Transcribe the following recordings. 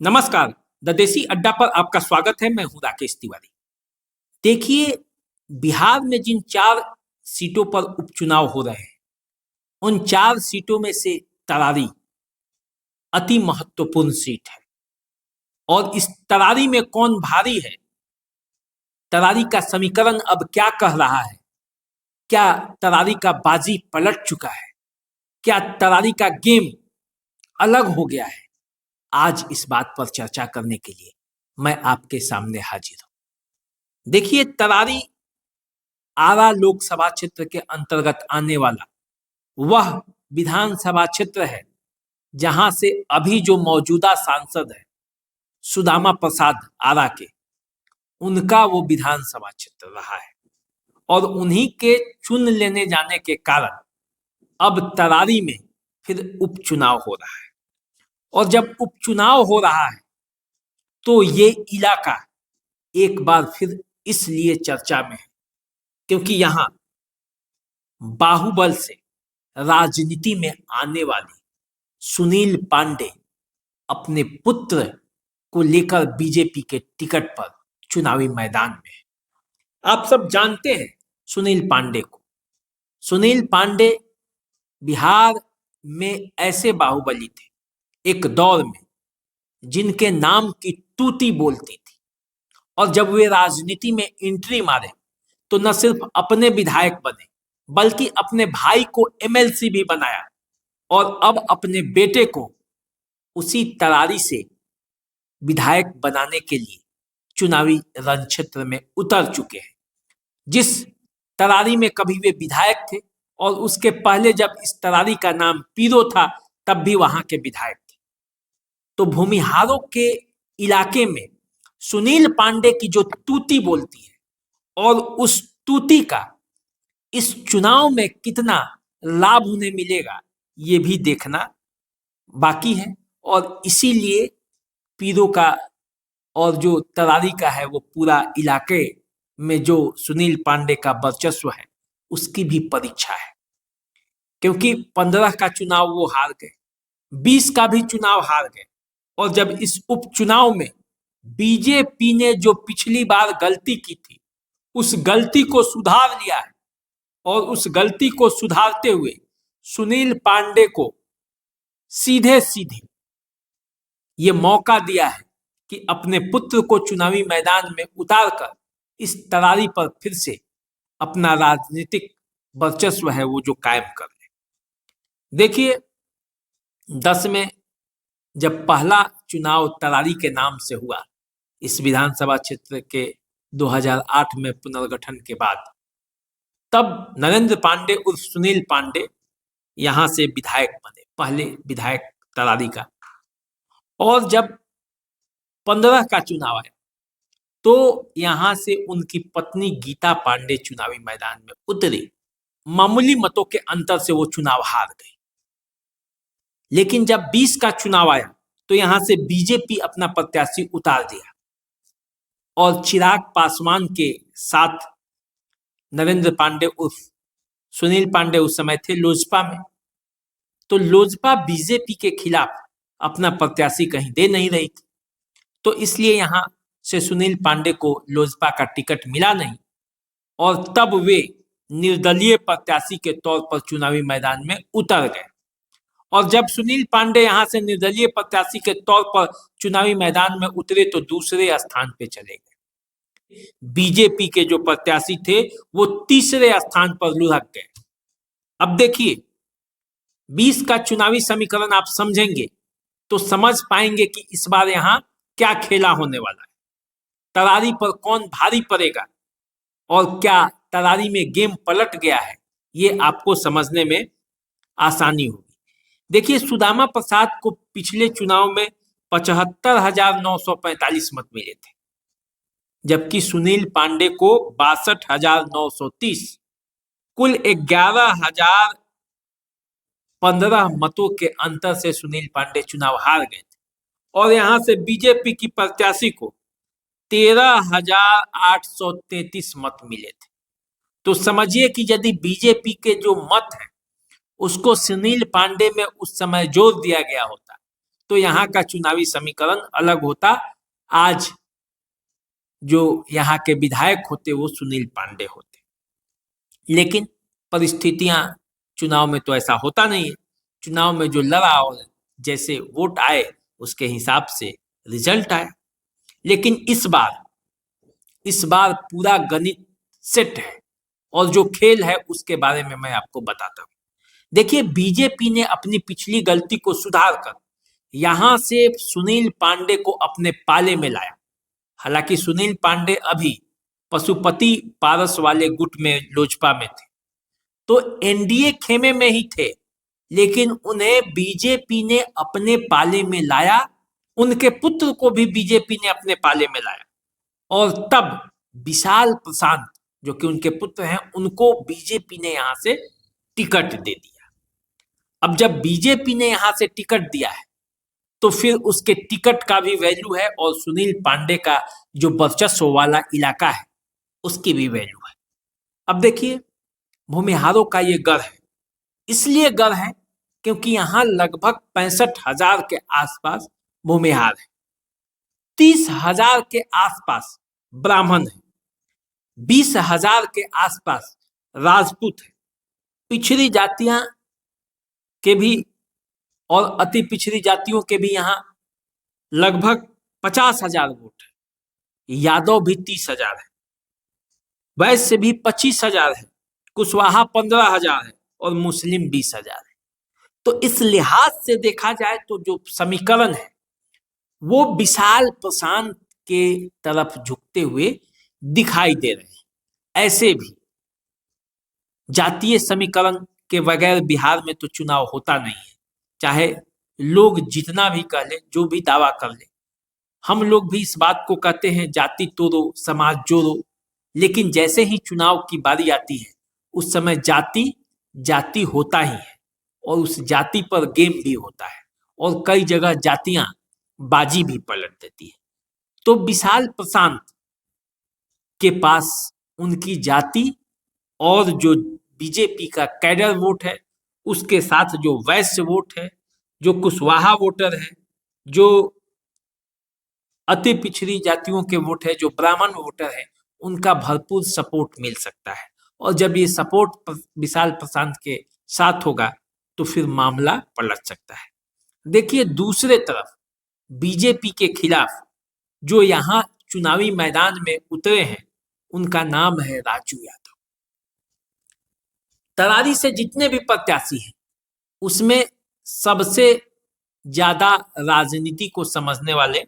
नमस्कार। द देसी अड्डा पर आपका स्वागत है। मैं हूं राकेश तिवारी। देखिए, बिहार में जिन 4 सीटों पर उपचुनाव हो रहे हैं, उन 4 सीटों में से तरारी अति महत्वपूर्ण सीट है। और इस तरारी में कौन भारी है, तरारी का समीकरण अब क्या कह रहा है, क्या तरारी का बाजी पलट चुका है, क्या तरारी का गेम अलग हो गया है, आज इस बात पर चर्चा करने के लिए मैं आपके सामने हाजिर हूं। देखिए, तरारी आरा लोकसभा क्षेत्र के अंतर्गत आने वाला वह विधानसभा क्षेत्र है जहां से अभी जो मौजूदा सांसद है सुदामा प्रसाद आरा के, उनका वो विधानसभा क्षेत्र रहा है। और उन्हीं के चुन लेने जाने के कारण अब तरारी में फिर उपचुनाव हो रहा है। और जब उपचुनाव हो रहा है तो ये इलाका एक बार फिर इसलिए चर्चा में है क्योंकि यहाँ बाहुबल से राजनीति में आने वाले सुनील पांडे अपने पुत्र को लेकर बीजेपी के टिकट पर चुनावी मैदान में है। आप सब जानते हैं सुनील पांडे को। सुनील पांडे बिहार में ऐसे बाहुबली थे एक दौर में जिनके नाम की तूती बोलती थी। और जब वे राजनीति में एंट्री मारे तो न सिर्फ अपने विधायक बने बल्कि अपने भाई को एमएलसी भी बनाया और अब अपने बेटे को उसी तरारी से विधायक बनाने के लिए चुनावी रण क्षेत्र में उतर चुके हैं। जिस तरारी में कभी वे विधायक थे और उसके पहले जब इस तरारी का नाम पीरो था तब भी वहां के विधायक थे। तो भूमिहारों के इलाके में सुनील पांडे की जो तूती बोलती है और उस तूती का इस चुनाव में कितना लाभ उन्हें मिलेगा ये भी देखना बाकी है। और इसीलिए पीरो का और जो तरारी का है वो पूरा इलाके में जो सुनील पांडे का वर्चस्व है उसकी भी परीक्षा है। क्योंकि 15 का चुनाव वो हार गए, 20 का भी चुनाव हार गए। और जब इस उपचुनाव में बीजेपी ने जो पिछली बार गलती की थी उस गलती को सुधार लिया है और उस गलती को सुधारते हुए सुनील पांडे को सीधे सीधे ये मौका दिया है कि अपने पुत्र को चुनावी मैदान में उतारकर इस तरारी पर फिर से अपना राजनीतिक वर्चस्व है वो जो कायम कर ले। देखिए, 10 में जब पहला चुनाव तरारी के नाम से हुआ इस विधानसभा क्षेत्र के 2008 में पुनर्गठन के बाद, तब नरेंद्र पांडे उर्फ सुनील पांडे यहां से विधायक बने, पहले विधायक तरारी का। और जब 15 का चुनाव आया तो यहां से उनकी पत्नी गीता पांडे चुनावी मैदान में उतरी। मामूली मतों के अंतर से वो चुनाव हार गई। लेकिन जब 20 का चुनाव आया तो यहां से बीजेपी अपना प्रत्याशी उतार दिया और चिराग पासवान के साथ नरेंद्र पांडे उर्फ सुनील पांडे उस समय थे लोजपा में। तो लोजपा बीजेपी के खिलाफ अपना प्रत्याशी कहीं दे नहीं रही थी, तो इसलिए यहां से सुनील पांडे को लोजपा का टिकट मिला नहीं और तब वे निर्दलीय प्रत्याशी के तौर पर चुनावी मैदान में उतर गए। और जब सुनील पांडे यहां से निर्दलीय प्रत्याशी के तौर पर चुनावी मैदान में उतरे तो दूसरे स्थान पे चले गए। बीजेपी के जो प्रत्याशी थे वो तीसरे स्थान पर लुढ़क गए। अब देखिए, 20 का चुनावी समीकरण आप समझेंगे तो समझ पाएंगे कि इस बार यहां क्या खेला होने वाला है, तरारी पर कौन भारी पड़ेगा और क्या तरारी में गेम पलट गया है, ये आपको समझने में आसानी होगी। देखिए, सुदामा प्रसाद को पिछले चुनाव में 75,945 मत मिले थे, जबकि सुनील पांडे को 62,930, कुल 11,015 मतों के अंतर से सुनील पांडे चुनाव हार गए थे। और यहां से बीजेपी की प्रत्याशी को 13,833 मत मिले थे। तो समझिए कि यदि बीजेपी के जो मत है उसको सुनील पांडे में उस समय जोर दिया गया होता तो यहाँ का चुनावी समीकरण अलग होता। आज जो यहाँ के विधायक होते वो सुनील पांडे होते, लेकिन परिस्थितियां चुनाव में तो ऐसा होता नहीं है। चुनाव में जो लड़ा और जैसे वोट आए उसके हिसाब से रिजल्ट आया। लेकिन इस बार पूरा गणित सेट है और जो खेल है उसके बारे में मैं आपको बताता हूँ। देखिए, बीजेपी ने अपनी पिछली गलती को सुधार कर यहां से सुनील पांडे को अपने पाले में लाया। हालांकि सुनील पांडे अभी पशुपति पारस वाले गुट में लोजपा में थे, तो एनडीए खेमे में ही थे, लेकिन उन्हें बीजेपी ने अपने पाले में लाया। उनके पुत्र को भी बीजेपी ने अपने पाले में लाया और तब विशाल प्रशांत जो कि उनके पुत्र हैं उनको बीजेपी ने यहां से टिकट दे दिया। अब जब बीजेपी ने यहां से टिकट दिया है तो फिर उसके टिकट का भी वैल्यू है और सुनील पांडे का जो वर्चस्व वाला इलाका है उसकी भी वैल्यू है। अब देखिए, भूमिहारों का ये गढ़ है, इसलिए गढ़ है क्योंकि यहाँ लगभग 65,000 के आसपास भूमिहार है, 30,000 के आसपास ब्राह्मण है, 20,000 के आसपास राजपूत है। पिछड़ी जातियां के भी और अति पिछड़ी जातियों के भी यहाँ लगभग 50,000 वोट है। यादव भी 30,000 है, वैश्य भी 25,000 है, कुशवाहा 15,000 है और मुस्लिम 20,000 है। तो इस लिहाज से देखा जाए तो जो समीकरण है वो विशाल प्रशांत के तरफ झुकते हुए दिखाई दे रहे हैं। ऐसे भी जातीय समीकरण के बगैर बिहार में तो चुनाव होता नहीं है, चाहे लोग जितना भी कह ले, जो भी दावा कर ले। हम लोग भी इस बात को कहते हैं जाति तोड़ो समाज जोड़ो, लेकिन जैसे ही चुनाव की बारी आती है उस समय जाति जाति होता ही है और उस जाति पर गेम भी होता है और कई जगह जातियां बाजी भी पलट देती है। तो विशाल प्रशांत के पास उनकी जाति और जो बीजेपी का कैडर वोट है उसके साथ जो वैश्य वोट है, जो कुशवाहा वोटर है, जो अति पिछड़ी जातियों के वोट है, जो ब्राह्मण वोटर है, उनका भरपूर सपोर्ट मिल सकता है। और जब ये सपोर्ट विशाल प्रशांत के साथ होगा तो फिर मामला पलट सकता है। देखिए, दूसरे तरफ बीजेपी के खिलाफ जो यहाँ चुनावी मैदान में उतरे हैं उनका नाम है राजू यादव। तरारी से जितने भी प्रत्याशी हैं उसमें सबसे ज्यादा राजनीति को समझने वाले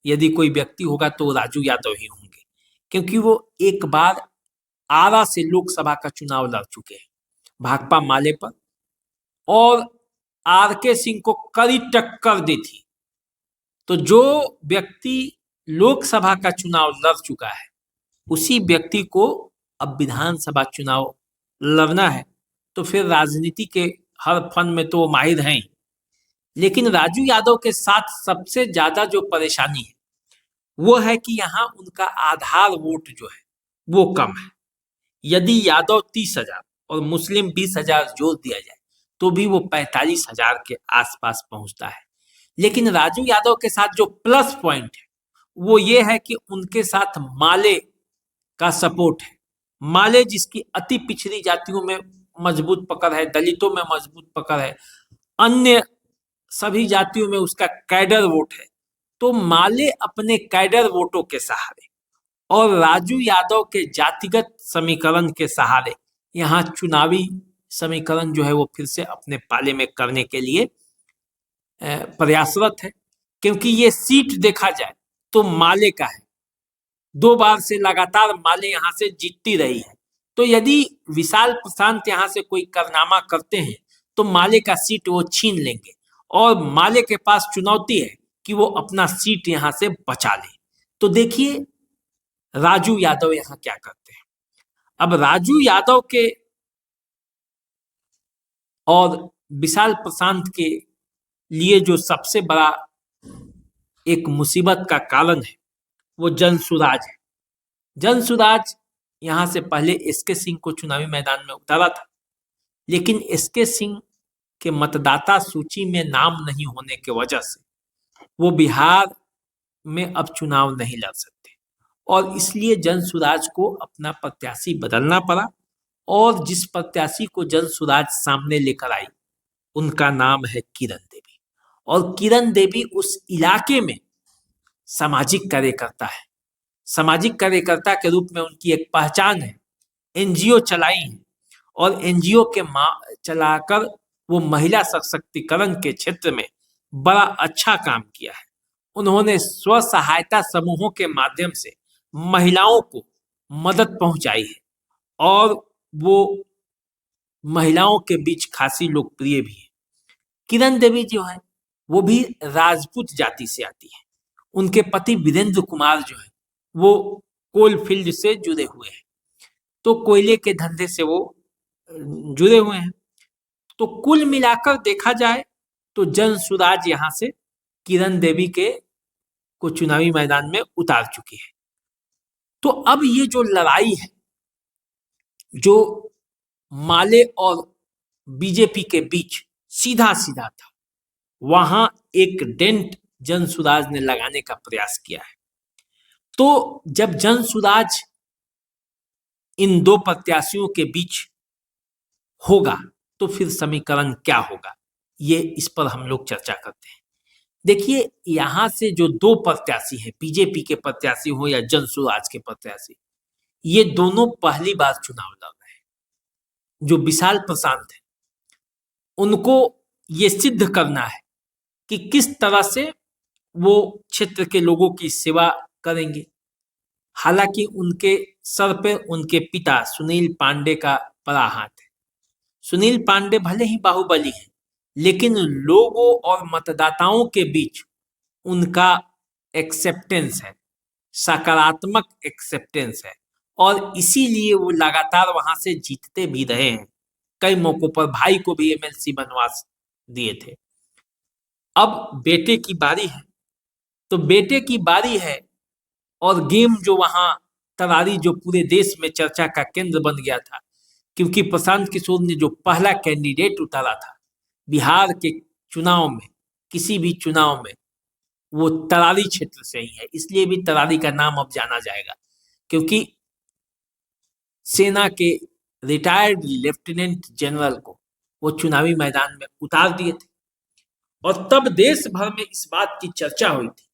यदि कोई व्यक्ति होगा तो राजू यादव ही होंगे, क्योंकि वो एक बार आरा से लोकसभा का चुनाव लड़ चुके हैं भाकपा माले पर और आर.के. सिंह को कड़ी टक्कर दी थी। तो जो व्यक्ति लोकसभा का चुनाव लड़ चुका है उसी व्यक्ति को अब विधानसभा चुनाव लड़ना है, तो फिर राजनीति के हर फन में तो वो माहिर हैं ही। लेकिन राजू यादव के साथ सबसे ज्यादा जो परेशानी है वो है कि यहाँ उनका आधार वोट जो है वो कम है। यदि यादव 30,000 और मुस्लिम 20,000 जोड़ दिया जाए तो भी वो 45,000 के आसपास पहुंचता है। लेकिन राजू यादव के साथ जो प्लस पॉइंट है वो ये है कि उनके साथ माले का सपोर्ट है। माले जिसकी अति पिछड़ी जातियों में मजबूत पकड़ है, दलितों में मजबूत पकड़ है, अन्य सभी जातियों में उसका कैडर वोट है। तो माले अपने कैडर वोटों के सहारे और राजू यादव के जातिगत समीकरण के सहारे यहाँ चुनावी समीकरण जो है वो फिर से अपने पाले में करने के लिए प्रयासरत है। क्योंकि ये सीट देखा जाए तो माले का है, 2 बार से लगातार माले यहाँ से जीतती रही है। तो यदि विशाल प्रशांत यहाँ से कोई कारनामा करते हैं तो माले का सीट वो छीन लेंगे और माले के पास चुनौती है कि वो अपना सीट यहाँ से बचा ले। तो देखिए राजू यादव यहाँ क्या करते हैं। अब राजू यादव के और विशाल प्रशांत के लिए जो सबसे बड़ा एक मुसीबत का कारण है वो जनसुराज है। जनसुराज यहाँ से पहले एस.के. सिंह को चुनावी मैदान में उतारा था, लेकिन एस.के. सिंह के मतदाता सूची में नाम नहीं होने के वजह से वो बिहार में अब चुनाव नहीं लड़ सकते और इसलिए जनसुराज को अपना प्रत्याशी बदलना पड़ा और जिस प्रत्याशी को जनसुराज सामने लेकर आई उनका नाम है किरण देवी। और किरण देवी उस इलाके में सामाजिक कार्यकर्ता है। सामाजिक कार्यकर्ता के रूप में उनकी एक पहचान है। एनजीओ चलाई है और एनजीओ के चलाकर वो महिला सशक्तिकरण के क्षेत्र में बड़ा अच्छा काम किया है। उन्होंने स्व सहायता समूहों के माध्यम से महिलाओं को मदद पहुंचाई है और वो महिलाओं के बीच खासी लोकप्रिय भी है। किरण देवी जो है वो भी राजपूत जाति से आती है। उनके पति वीरेंद्र कुमार जो है वो कोल फील्ड से जुड़े हुए हैं, तो कोयले के धंधे से वो जुड़े हुए हैं। तो कुल मिलाकर देखा जाए तो जनसुराज यहाँ से किरण देवी के को चुनावी मैदान में उतार चुकी है। तो अब ये जो लड़ाई है जो माले और बीजेपी के बीच सीधा सीधा था, वहां एक डेंट जनसुराज ने लगाने का प्रयास किया है। तो जब जनसुराज इन दो प्रत्याशियों के बीच होगा तो फिर समीकरण क्या होगा, ये इस पर हम लोग चर्चा करते हैं। देखिए, यहां से जो दो प्रत्याशी हैं, बीजेपी के प्रत्याशी हो या जनसुराज के प्रत्याशी, ये दोनों पहली बार चुनाव लड़ रहे हैं। जो विशाल प्रशांत है उनको ये सिद्ध करना है कि किस तरह से वो क्षेत्र के लोगों की सेवा करेंगे। हालांकि उनके सर पे उनके पिता सुनील पांडे का बड़ा हाथ है। सुनील पांडे भले ही बाहुबली हैं, लेकिन लोगों और मतदाताओं के बीच उनका एक्सेप्टेंस है, सकारात्मक एक्सेप्टेंस है और इसीलिए वो लगातार वहां से जीतते भी रहे हैं। कई मौकों पर भाई को भी एमएलसी बनवा दिए थे। अब बेटे की बारी है, तो बेटे की बारी है और गेम जो वहां तरारी जो पूरे देश में चर्चा का केंद्र बन गया था, क्योंकि प्रशांत किशोर ने जो पहला कैंडिडेट उतारा था बिहार के चुनाव में, किसी भी चुनाव में, वो तरारी क्षेत्र से ही है। इसलिए भी तरारी का नाम अब जाना जाएगा, क्योंकि सेना के रिटायर्ड लेफ्टिनेंट जनरल को वो चुनावी मैदान में उतार दिए थे। और तब देश भर में इस बात की चर्चा हुई थी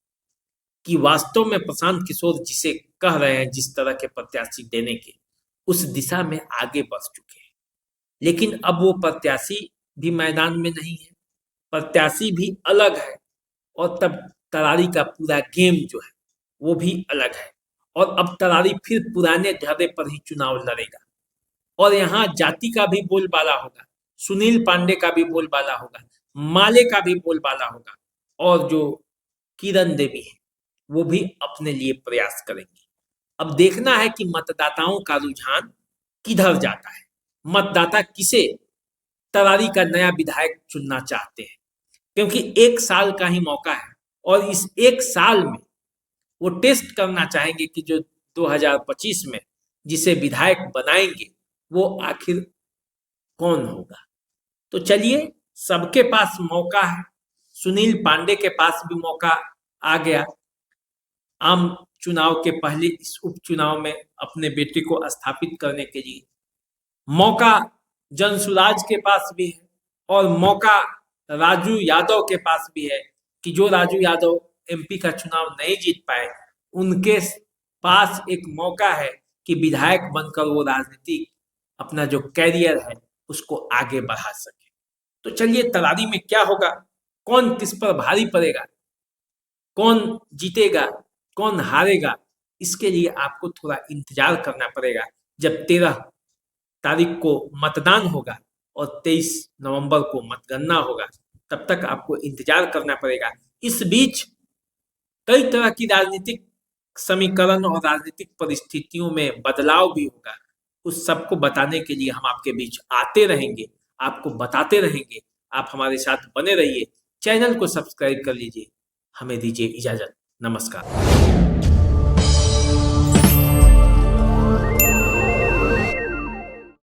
कि वास्तव में प्रशांत किशोर जिसे कह रहे हैं जिस तरह के प्रत्याशी देने के, उस दिशा में आगे बढ़ चुके हैं। लेकिन अब वो प्रत्याशी भी मैदान में नहीं है, प्रत्याशी भी अलग है और तब तरारी का पूरा गेम जो है वो भी अलग है। और अब तरारी फिर पुराने ढर्रे पर ही चुनाव लड़ेगा और यहाँ जाति का भी बोलबाला होगा, सुनील पांडे का भी बोलबाला होगा, माले का भी बोलबाला होगा और जो किरण देवी है वो भी अपने लिए प्रयास करेंगे। अब देखना है कि मतदाताओं का रुझान किधर जाता है, मतदाता किसे तरारी का नया विधायक चुनना चाहते हैं, क्योंकि 1 साल का ही मौका है और इस 1 साल में वो टेस्ट करना चाहेंगे कि जो 2025 में जिसे विधायक बनाएंगे वो आखिर कौन होगा। तो चलिए, सबके पास मौका है। सुनील पांडे के पास भी मौका आ गया आम चुनाव के पहले इस उपचुनाव में अपने बेटे को स्थापित करने के लिए। मौका जनसुराज के पास भी है और मौका राजू यादव के पास भी है कि जो राजू यादव एमपी का चुनाव नहीं जीत पाए, उनके पास एक मौका है कि विधायक बनकर वो राजनीति अपना जो कैरियर है उसको आगे बढ़ा सके। तो चलिए, तरारी में क्या होगा, कौन किस पर भारी पड़ेगा, कौन जीतेगा, कौन हारेगा, इसके लिए आपको थोड़ा इंतजार करना पड़ेगा। जब 13 तारीख को मतदान होगा और 23 नवंबर को मतगणना होगा, तब तक आपको इंतजार करना पड़ेगा। इस बीच कई तरह की राजनीतिक समीकरण और राजनीतिक परिस्थितियों में बदलाव भी होगा। उस सबको बताने के लिए हम आपके बीच आते रहेंगे, आपको बताते रहेंगे। आप हमारे साथ बने रहिए, चैनल को सब्सक्राइब कर लीजिए। हमें दीजिए इजाजत, नमस्कार।